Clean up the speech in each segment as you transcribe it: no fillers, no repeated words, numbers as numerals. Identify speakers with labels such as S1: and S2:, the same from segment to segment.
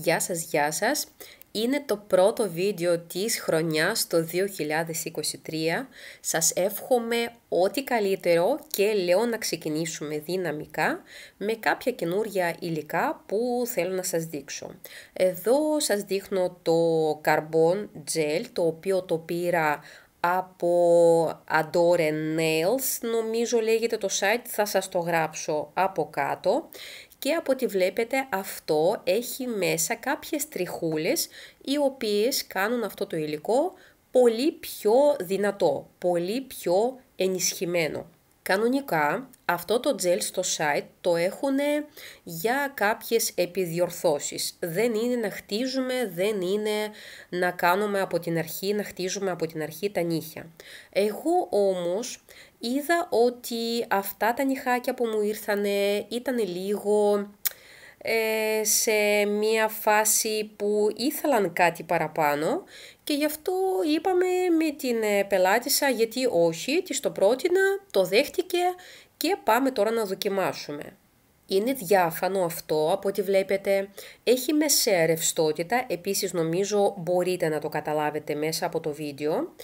S1: Γεια σας. Είναι το πρώτο βίντεο της χρονιάς το 2023. Σας εύχομαι ό,τι καλύτερο και λέω να ξεκινήσουμε δυναμικά με κάποια καινούρια υλικά που θέλω να σας δείξω. Εδώ σας δείχνω το Carbon Gel, το οποίο το πήρα από Adore Nails, νομίζω λέγεται το site, θα σας το γράψω από κάτω. Και από ό,τι βλέπετε αυτό έχει μέσα κάποιες τριχούλες οι οποίες κάνουν αυτό το υλικό πολύ πιο δυνατό, πολύ πιο ενισχυμένο. Κανονικά αυτό το gel στο site το έχουν για κάποιες επιδιορθώσεις. Δεν είναι να χτίζουμε, δεν είναι να κάνουμε από την αρχή, να χτίζουμε από την αρχή τα νύχια. Εγώ όμως είδα ότι αυτά τα νυχάκια που μου ήρθανε ήταν λίγο σε μία φάση που ήθελαν κάτι παραπάνω και γι' αυτό είπαμε με την πελάτησα γιατί όχι, της το πρότεινα, το δέχτηκε και πάμε τώρα να δοκιμάσουμε. Είναι διάφανο αυτό, από ό,τι βλέπετε, έχει μεσαία ρευστότητα, επίσης νομίζω μπορείτε να το καταλάβετε μέσα από το βίντεο.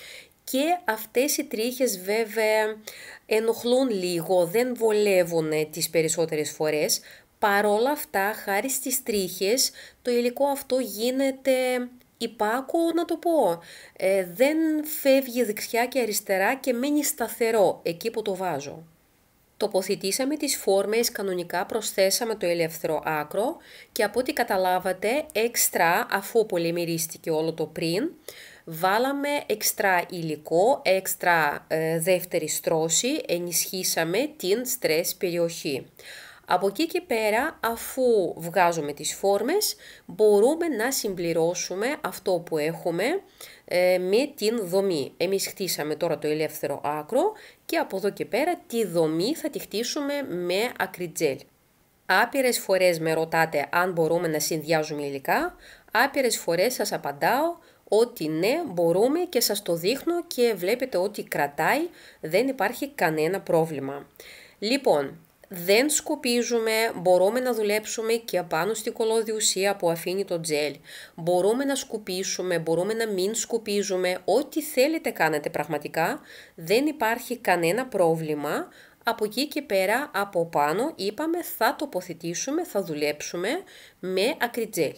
S1: Και αυτές οι τρίχες βέβαια ενοχλούν λίγο, δεν βολεύουν τις περισσότερες φορές. Παρόλα αυτά, χάρη στις τρίχες, το υλικό αυτό γίνεται υπάκουο να το πω. Δεν φεύγει δεξιά και αριστερά και μένει σταθερό εκεί που το βάζω. Τοποθετήσαμε τις φόρμες, κανονικά προσθέσαμε το ελεύθερο άκρο και από ό,τι καταλάβατε, έξτρα αφού πολυμερίστηκε όλο το πριν, βάλαμε έξτρα υλικό, έξτρα δεύτερη στρώση, ενισχύσαμε την στρες περιοχή. Από εκεί και πέρα, αφού βγάζουμε τις φόρμες, μπορούμε να συμπληρώσουμε αυτό που έχουμε με την δομή. Εμείς χτίσαμε τώρα το ελεύθερο άκρο και από εδώ και πέρα τη δομή θα τη χτίσουμε με ακριτζέλ. Άπειρες φορές με ρωτάτε αν μπορούμε να συνδυάζουμε υλικά, άπειρες φορές σας απαντάω ότι ναι, μπορούμε και σας το δείχνω και βλέπετε ότι κρατάει, δεν υπάρχει κανένα πρόβλημα. Λοιπόν, δεν σκουπίζουμε, μπορούμε να δουλέψουμε και απάνω στη κολλώδη ουσία που αφήνει το τζέλ. Μπορούμε να σκουπίσουμε, μπορούμε να μην σκουπίζουμε, ό,τι θέλετε κάνετε πραγματικά, δεν υπάρχει κανένα πρόβλημα. Από εκεί και πέρα, από πάνω, είπαμε θα τοποθετήσουμε, θα δουλέψουμε με ακριτζέλ.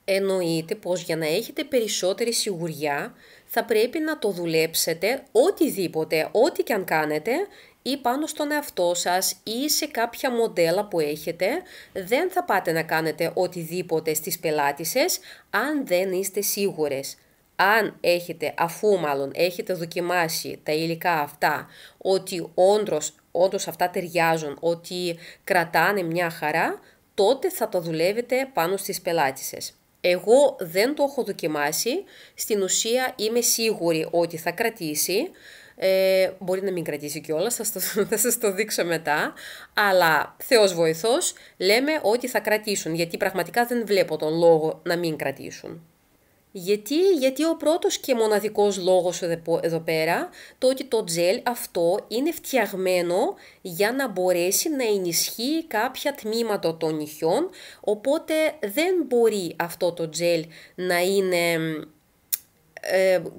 S1: Εννοείται πως για να έχετε περισσότερη σιγουριά θα πρέπει να το δουλέψετε οτιδήποτε, ό,τι και αν κάνετε ή πάνω στον εαυτό σας ή σε κάποια μοντέλα που έχετε, δεν θα πάτε να κάνετε οτιδήποτε στις πελάτισσες αν δεν είστε σίγουρες. Αν έχετε, αφού μάλλον έχετε δοκιμάσει τα υλικά αυτά, ότι όντως αυτά ταιριάζουν, ότι κρατάνε μια χαρά, τότε θα το δουλεύετε πάνω στις πελάτισσες. Εγώ δεν το έχω δοκιμάσει, στην ουσία είμαι σίγουρη ότι θα κρατήσει, μπορεί να μην κρατήσει κιόλας, θα σας το δείξω μετά, αλλά Θεός βοηθός λέμε ότι θα κρατήσουν, γιατί πραγματικά δεν βλέπω τον λόγο να μην κρατήσουν. Γιατί ο πρώτος και μοναδικός λόγος εδώ πέρα, το ότι το τζέλ αυτό είναι φτιαγμένο για να μπορέσει να ενισχύει κάποια τμήματα των νυχιών, οπότε δεν μπορεί αυτό το τζέλ να είναι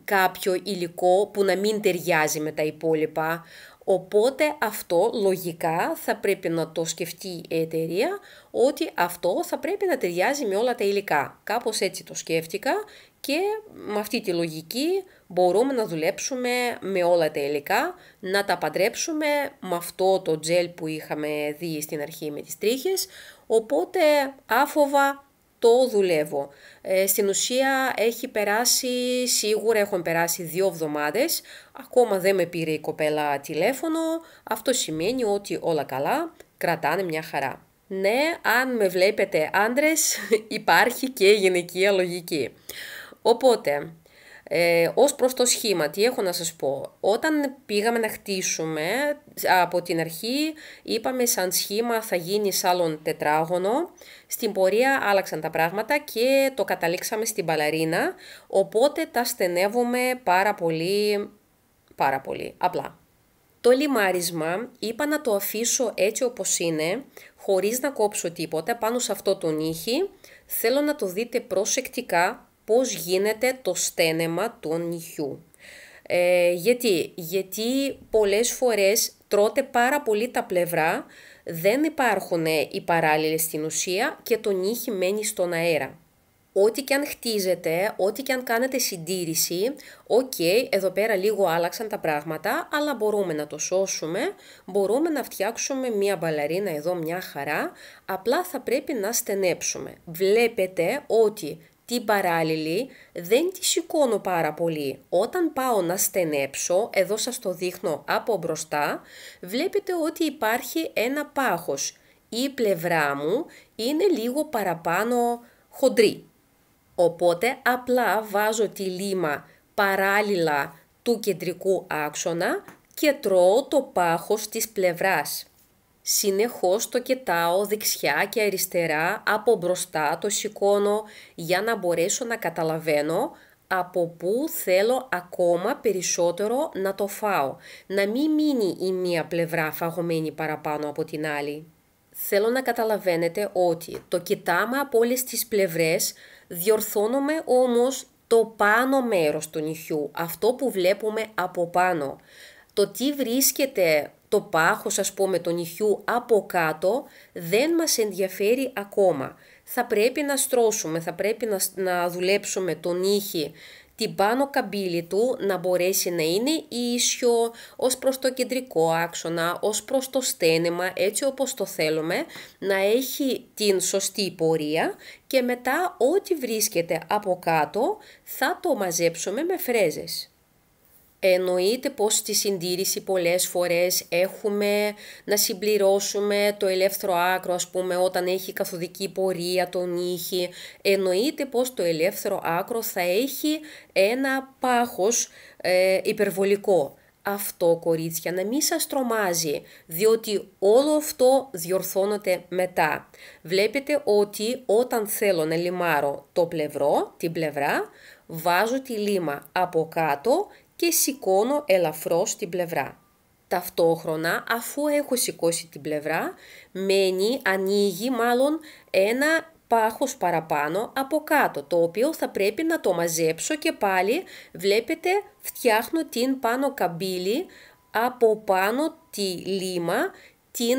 S1: κάποιο υλικό που να μην ταιριάζει με τα υπόλοιπα. Οπότε αυτό λογικά θα πρέπει να το σκεφτεί η εταιρεία ότι αυτό θα πρέπει να ταιριάζει με όλα τα υλικά. Κάπως έτσι το σκέφτηκα και με αυτή τη λογική μπορούμε να δουλέψουμε με όλα τα υλικά, να τα παντρέψουμε με αυτό το τζέλ που είχαμε δει στην αρχή με τις τρίχες, οπότε άφοβα το δουλεύω. Στην ουσία έχει περάσει, σίγουρα έχουν περάσει 2 εβδομάδες, ακόμα δεν με πήρε η κοπέλα τηλέφωνο, αυτό σημαίνει ότι όλα καλά, κρατάνε μια χαρά. Ναι, αν με βλέπετε άντρες, υπάρχει και γυναικεία λογική. Οπότε, ως προς το σχήμα, τι έχω να σας πω. Όταν πήγαμε να χτίσουμε, από την αρχή είπαμε σαν σχήμα θα γίνει σάλον τετράγωνο. Στην πορεία άλλαξαν τα πράγματα και το καταλήξαμε στην μπαλαρίνα, οπότε τα στενεύουμε πάρα πολύ απλά. Το λιμάρισμα είπα να το αφήσω έτσι όπως είναι, χωρίς να κόψω τίποτα πάνω σε αυτό το νύχι. θέλω να το δείτε προσεκτικά πώς γίνεται το στένεμα του νυχιού. Γιατί πολλές φορές τρώτε πάρα πολύ τα πλευρά, δεν υπάρχουν οι παράλληλες στην ουσία και το νύχι μένει στον αέρα. Ό,τι και αν χτίζετε, ό,τι και αν κάνετε συντήρηση, εδώ πέρα λίγο άλλαξαν τα πράγματα, αλλά μπορούμε να το σώσουμε, μπορούμε να φτιάξουμε μια μπαλαρίνα εδώ μια χαρά, απλά θα πρέπει να στενέψουμε. Βλέπετε ότι την παράλληλη δεν τη σηκώνω πάρα πολύ. Όταν πάω να στενέψω, εδώ σας το δείχνω από μπροστά, βλέπετε ότι υπάρχει ένα πάχος. Η πλευρά μου είναι λίγο παραπάνω χοντρή. Οπότε απλά βάζω τη λίμα παράλληλα του κεντρικού άξονα και τρώω το πάχος της πλευράς. Συνεχώς το κοιτάω δεξιά και αριστερά, από μπροστά το σηκώνω για να μπορέσω να καταλαβαίνω από πού θέλω ακόμα περισσότερο να το φάω. Να μην μείνει η μία πλευρά φαγωμένη παραπάνω από την άλλη. Θέλω να καταλαβαίνετε ότι το κοιτάμε από όλες τις πλευρές, διορθώνουμε όμως το πάνω μέρος του νυχιού, αυτό που βλέπουμε από πάνω. Το τι βρίσκεται το πάχος, ας πούμε, του νυχιού από κάτω δεν μας ενδιαφέρει ακόμα. Θα πρέπει να στρώσουμε, θα πρέπει να δουλέψουμε το νύχι, την πάνω καμπύλη του να μπορέσει να είναι ίσιο ως προς το κεντρικό άξονα, ως προς το στένεμα, έτσι όπως το θέλουμε, να έχει την σωστή πορεία και μετά ό,τι βρίσκεται από κάτω θα το μαζέψουμε με φρέζες. Εννοείται πως στη συντήρηση πολλές φορές έχουμε να συμπληρώσουμε το ελεύθερο άκρο, ας πούμε, όταν έχει καθοδική πορεία το νύχι. Εννοείται πως το ελεύθερο άκρο θα έχει ένα πάχος υπερβολικό. Αυτό, κορίτσια, να μην σας τρομάζει, διότι όλο αυτό διορθώνεται μετά. Βλέπετε ότι όταν θέλω να λιμάρω το πλευρό, την πλευρά, βάζω τη λίμα από κάτω και σηκώνω ελαφρώς την πλευρά. Ταυτόχρονα, αφού έχω σηκώσει την πλευρά, ανοίγει μάλλον ένα πάχος παραπάνω από κάτω, το οποίο θα πρέπει να το μαζέψω και πάλι, βλέπετε, φτιάχνω την πάνω καμπύλη, από πάνω τη λίμα, την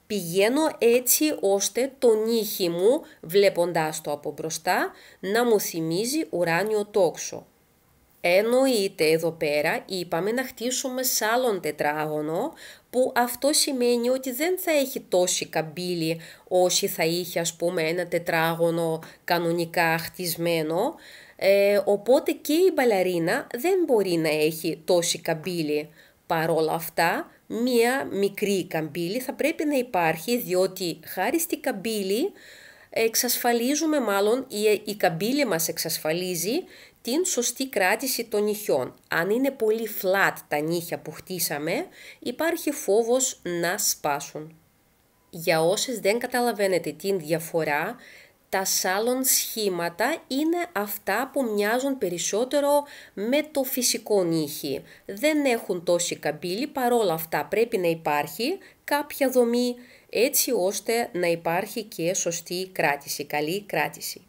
S1: πηγαίνω έτσι ώστε το νύχι μου, βλέποντάς το από μπροστά, να μου θυμίζει ουράνιο τόξο. Εννοείται εδώ πέρα είπαμε να χτίσουμε σάλον τετράγωνο, που αυτό σημαίνει ότι δεν θα έχει τόση καμπύλη όσοι θα είχε, ας πούμε, ένα τετράγωνο κανονικά χτισμένο, οπότε και η μπαλαρίνα δεν μπορεί να έχει τόση καμπύλη. Παρόλα αυτά, μία μικρή καμπύλη θα πρέπει να υπάρχει, διότι χάρη στη καμπύλη εξασφαλίζουμε, μάλλον η καμπύλη μας εξασφαλίζει την σωστή κράτηση των νυχιών. Αν είναι πολύ flat τα νύχια που χτίσαμε, υπάρχει φόβος να σπάσουν. Για όσες δεν καταλαβαίνετε την διαφορά, τα σάλον σχήματα είναι αυτά που μοιάζουν περισσότερο με το φυσικό νύχι. Δεν έχουν τόση καμπύλη, παρόλα αυτά πρέπει να υπάρχει κάποια δομή, έτσι ώστε να υπάρχει και σωστή κράτηση, καλή κράτηση.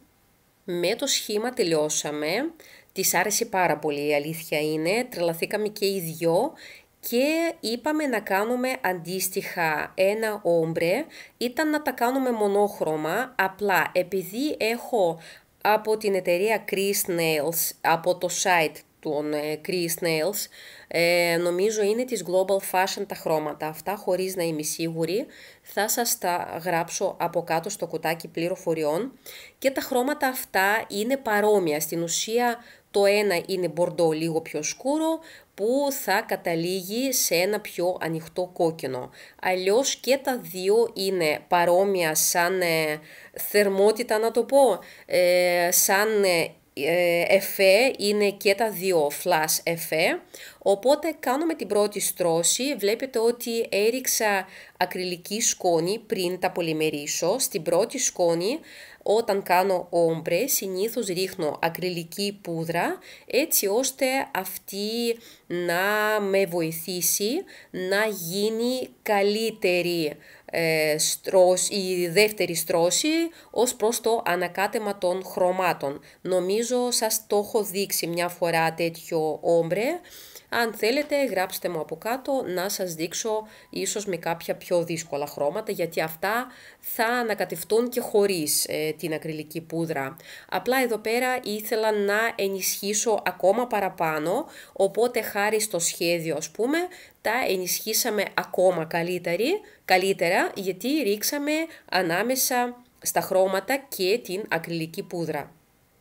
S1: Με το σχήμα τελειώσαμε, της άρεσε πάρα πολύ, η αλήθεια είναι, τρελαθήκαμε και οι δυο και είπαμε να κάνουμε αντίστοιχα ένα όμπρε, ήταν να τα κάνουμε μονόχρωμα, απλά επειδή έχω από την εταιρεία Chris Nails, από το site των Chris Nails, νομίζω είναι της Global Fashion τα χρώματα αυτά, χωρίς να είμαι σίγουρη, θα σας τα γράψω από κάτω στο κουτάκι πληροφοριών και τα χρώματα αυτά είναι παρόμοια, στην ουσία το ένα είναι μπορντό λίγο πιο σκούρο που θα καταλήγει σε ένα πιο ανοιχτό κόκκινο. Αλλιώς και τα δύο είναι παρόμοια σαν θερμότητα, να το πω, σαν εφέ, είναι και τα δύο flash εφέ, Οπότε κάνουμε την πρώτη στρώση, βλέπετε ότι έριξα ακριλική σκόνη πριν τα πολυμερίσω. Στην πρώτη σκόνη, όταν κάνω όμπρε, συνήθως ρίχνω ακριλική πούδρα, έτσι ώστε αυτή να με βοηθήσει να γίνει καλύτερη η δεύτερη στρώση ως προς το ανακάτεμα των χρωμάτων. Νομίζω σας το έχω δείξει μια φορά τέτοιο όμπρε. Αν θέλετε γράψτε μου από κάτω να σας δείξω ίσως με κάποια πιο δύσκολα χρώματα, γιατί αυτά θα ανακατευτούν και χωρίς την ακριλική πούδρα. Απλά εδώ πέρα ήθελα να ενισχύσω ακόμα παραπάνω, οπότε χάρη στο σχέδιο ας πούμε τα ενισχύσαμε ακόμα καλύτερα, γιατί ρίξαμε ανάμεσα στα χρώματα και την ακριλική πούδρα.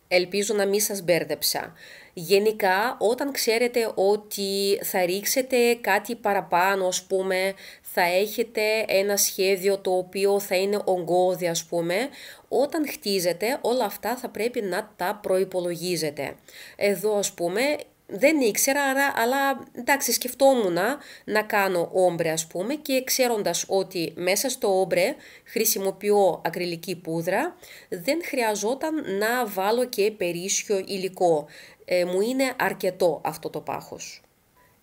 S1: Ελπίζω να μην σας μπέρδεψα. Γενικά, όταν ξέρετε ότι θα ρίξετε κάτι παραπάνω, ας πούμε, θα έχετε ένα σχέδιο το οποίο θα είναι ογκώδη, ας πούμε, όταν χτίζετε όλα αυτά θα πρέπει να τα προϋπολογίζετε. Εδώ, ας πούμε, δεν ήξερα, αλλά εντάξει, σκεφτόμουν να κάνω όμπρε ας πούμε, και ξέροντας ότι μέσα στο όμπρε χρησιμοποιώ ακριλική πούδρα, δεν χρειαζόταν να βάλω και περίσσιο υλικό. Μου είναι αρκετό αυτό το πάχος.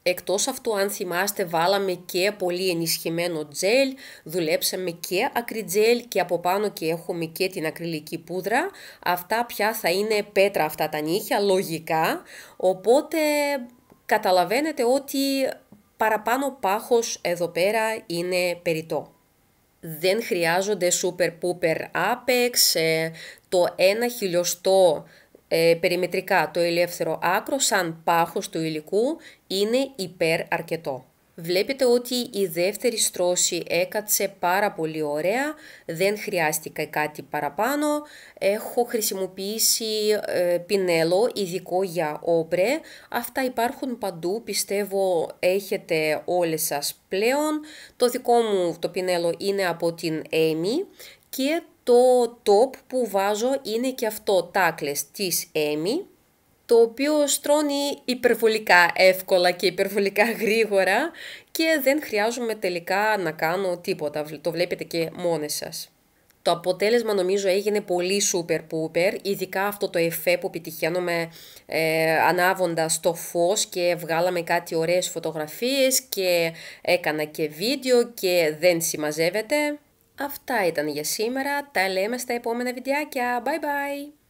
S1: Εκτός αυτού, αν θυμάστε, βάλαμε και πολύ ενισχυμένο τζέλ, δουλέψαμε και ακριτζέλ και από πάνω και έχουμε και την ακριλική πούδρα. Αυτά πια θα είναι πέτρα αυτά τα νύχια, λογικά, οπότε καταλαβαίνετε ότι παραπάνω πάχος εδώ πέρα είναι περιττό. Δεν χρειάζονται super pooper apex, το 1/1000 περιμετρικά το ελεύθερο άκρο σαν πάχος του υλικού είναι αρκετό. Βλέπετε ότι η δεύτερη στρώση έκατσε πάρα πολύ ωραία, δεν χρειάστηκε κάτι παραπάνω. Έχω χρησιμοποιήσει πινέλο ειδικό για όμπρε, αυτά υπάρχουν παντού, πιστεύω έχετε όλες σας πλέον. Το δικό μου το πινέλο είναι από την Amy και το top που βάζω είναι και αυτό τάκλες της Amy, το οποίο στρώνει υπερβολικά εύκολα και υπερβολικά γρήγορα και δεν χρειάζομαι τελικά να κάνω τίποτα, το βλέπετε και μόνοι σας. Το αποτέλεσμα νομίζω έγινε πολύ super pooper, ειδικά αυτό το εφέ που πετυχαίνουμε ανάβοντας το φως και βγάλαμε κάτι ωραίες φωτογραφίες και έκανα και βίντεο και δεν συμμαζεύεται. Αυτά ήταν για σήμερα, τα λέμε στα επόμενα βιντεάκια, bye bye!